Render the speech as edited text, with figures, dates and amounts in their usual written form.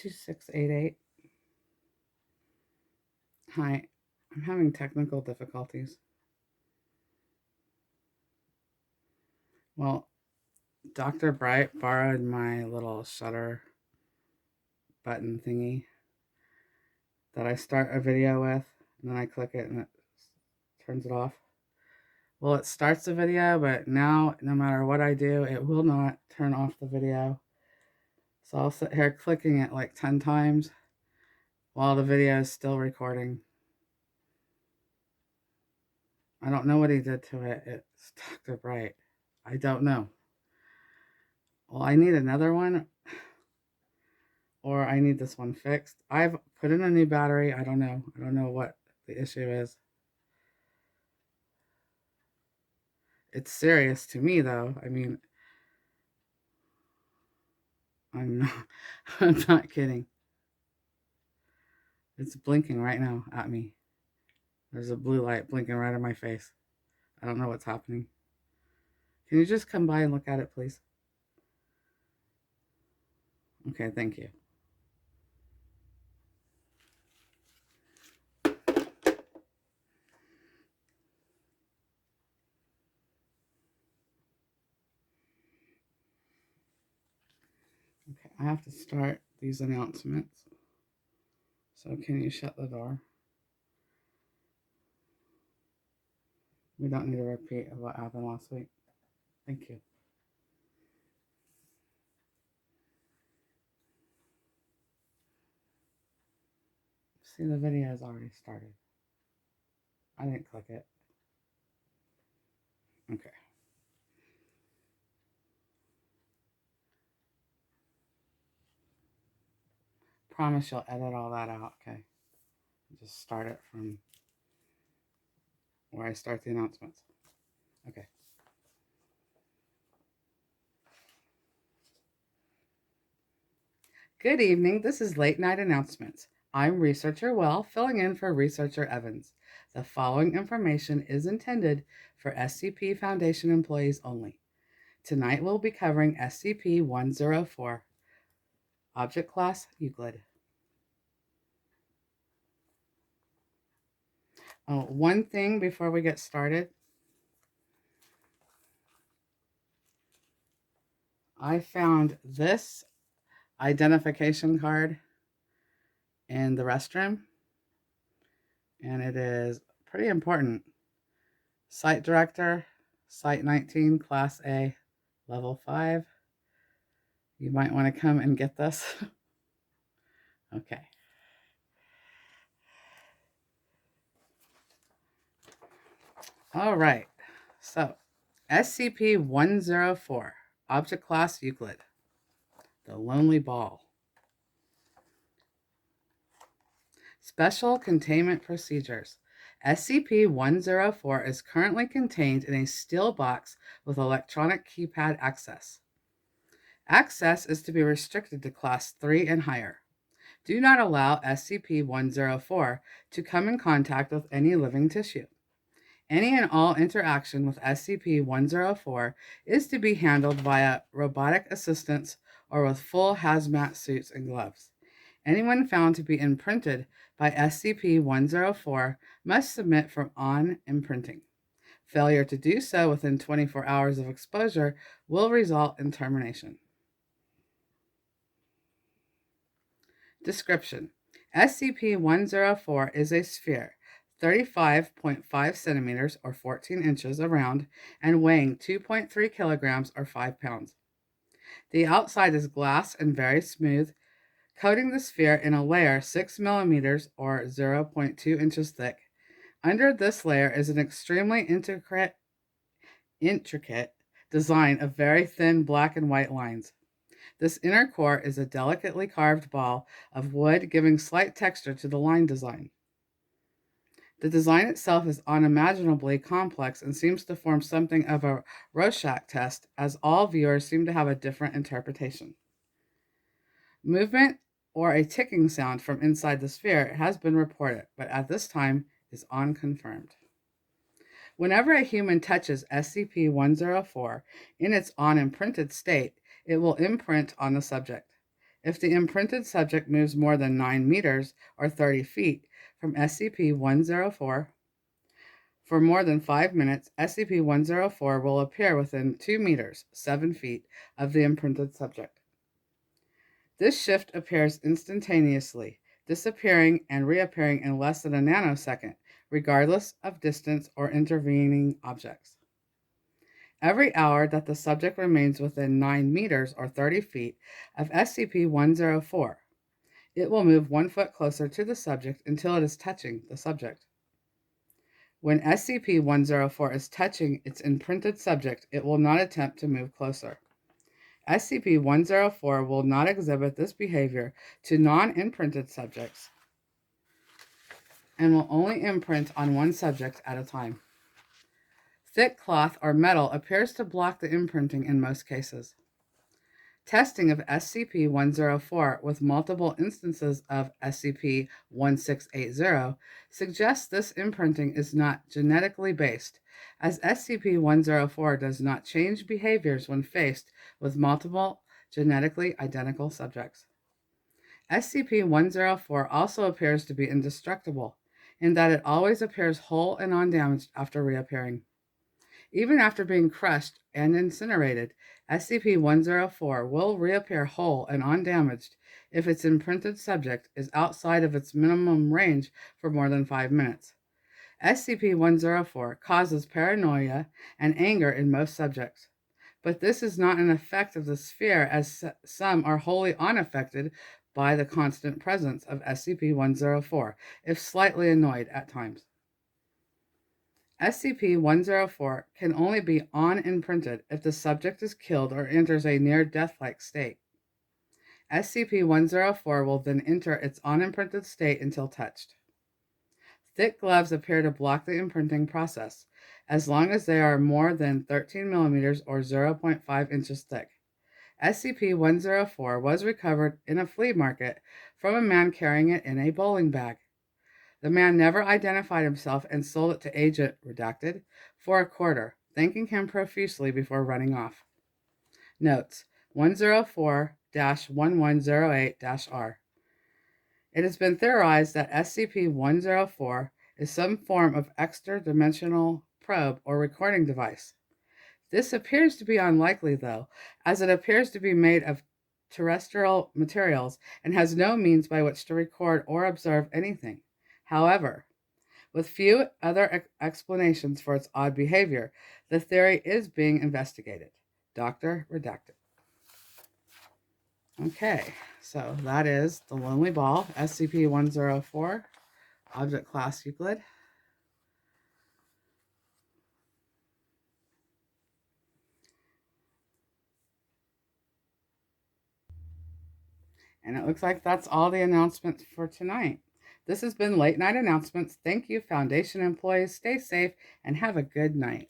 2688. Hi, I'm having technical difficulties. Well, Dr. Bright borrowed my little shutter button thingy that I start a video with, and then I click it and it turns it off. Well, it starts the video, but now no matter what I do, it will not turn off the video. So I'll sit here clicking it like 10 times while the video is still recording. I don't know what he did to it. It's Dr. Bright. I don't know. Well, I need another one, or I need this one fixed. I've put in a new battery. I don't know. I don't know what the issue is. It's serious to me, though. I mean, I'm not, I'm not kidding. It's blinking right now at me. There's a blue light blinking right in my face. I don't know what's happening. Can you just come by and look at it, please? Okay, thank you. Okay, I have to start these announcements. So can you shut the door? We don't need to repeat what happened last week. Thank you. See, the video has already started. I didn't click it. Okay. Promise you'll edit all that out, okay? Just start it from where I start the announcements. Okay. Good evening. This is Late Night Announcements. I'm Researcher Well, filling in for Researcher Evans. The following information is intended for SCP Foundation employees only. Tonight we'll be covering SCP-104, Object Class Euclid. Oh, one thing before we get started. I found this identification card in the restroom, and it is pretty important. Site Director, Site 19, Class A, Level 5. You might want to come and get this. Okay. All right. So, SCP-104, Object Class Euclid, the Lonely Ball. Special Containment Procedures. SCP-104 is currently contained in a steel box with electronic keypad access. Access is to be restricted to Class 3 and higher. Do not allow SCP-104 to come in contact with any living tissue. Any and all interaction with SCP-104 is to be handled via robotic assistance or with full hazmat suits and gloves. Anyone found to be imprinted by SCP-104 must submit for on-imprinting. Failure to do so within 24 hours of exposure will result in termination. Description: SCP-104 is a sphere 35.5 centimeters or 14 inches around and weighing 2.3 kilograms or 5 pounds. The outside is glass and very smooth, coating the sphere in a layer 6 millimeters or 0.2 inches thick. Under this layer is an extremely intricate design of very thin black and white lines. This inner core is a delicately carved ball of wood, giving slight texture to the line design. The design itself is unimaginably complex and seems to form something of a Rorschach test, as all viewers seem to have a different interpretation. Movement or a ticking sound from inside the sphere has been reported, but at this time is unconfirmed. Whenever a human touches SCP-104 in its on-imprinted state, it will imprint on the subject. If the imprinted subject moves more than 9 meters or 30 feet from SCP-104 for more than 5 minutes, SCP-104 will appear within 2 meters, 7 feet, of the imprinted subject. This shift appears instantaneously, disappearing and reappearing in less than a nanosecond, regardless of distance or intervening objects. Every hour that the subject remains within 9 meters or 30 feet of SCP-104, it will move 1 foot closer to the subject until it is touching the subject. When SCP-104 is touching its imprinted subject, it will not attempt to move closer. SCP-104 will not exhibit this behavior to non-imprinted subjects and will only imprint on one subject at a time. Thick cloth or metal appears to block the imprinting in most cases. Testing of SCP-104 with multiple instances of SCP-1680 suggests this imprinting is not genetically based, as SCP-104 does not change behaviors when faced with multiple genetically identical subjects. SCP-104 also appears to be indestructible, in that it always appears whole and undamaged after reappearing. Even after being crushed and incinerated, SCP-104 will reappear whole and undamaged if its imprinted subject is outside of its minimum range for more than 5 minutes. SCP-104 causes paranoia and anger in most subjects, but this is not an effect of the sphere, as some are wholly unaffected by the constant presence of SCP-104, if slightly annoyed at times. SCP-104 can only be unimprinted if the subject is killed or enters a near-death-like state. SCP-104 will then enter its unimprinted state until touched. Thick gloves appear to block the imprinting process, as long as they are more than 13 millimeters or 0.5 inches thick. SCP-104 was recovered in a flea market from a man carrying it in a bowling bag. The man never identified himself and sold it to Agent Redacted for a quarter, thanking him profusely before running off. Notes: 104-1108-R. It has been theorized that SCP-104 is some form of extra-dimensional probe or recording device. This appears to be unlikely, though, as it appears to be made of terrestrial materials and has no means by which to record or observe anything. However, with few other explanations for its odd behavior, the theory is being investigated. Dr. Redacted. Okay, so that is the Lonely Ball, SCP-104, Object Class Euclid. And it looks like that's all the announcements for tonight. This has been Late Night Announcements. Thank you, Foundation employees. Stay safe and have a good night.